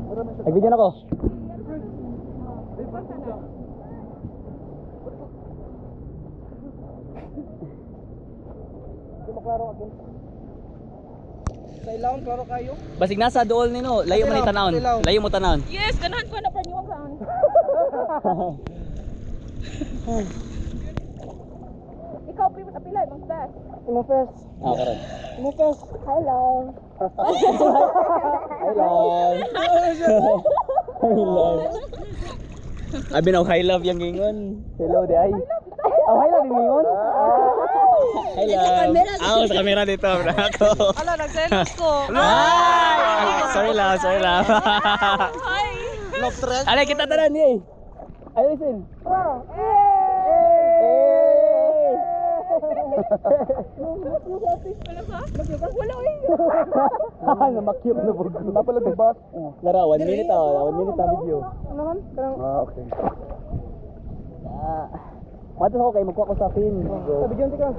Nagbidyo na ko. Sa ilawon, klaro kayo. Basig nasa dool nino, layo mo ni tanawon. Layo mo tanawon. Yes, ganahan ko na pa niyo saan. Ikaw apilay, mang best. Imo first. Ah, karon. Imo first. Hello. Hi love. Hi love. Abi na hi love yang gingon. Hello di ay. Oh, hi love yung gingon. Hi love. Sa kamera dito bro ako. Ala, nag-selos ko. Ay! Sorry love, sorry love. Hi. Love track. Alay kita tanan ni. Ay listen. Wala Namakyop na po. Napala di ba? Lara, 1 minute ah. 1 minute ang video. Ano man? Ah, okay. Mato ko kay magkuha ko sa pin. Sabi diyan ka.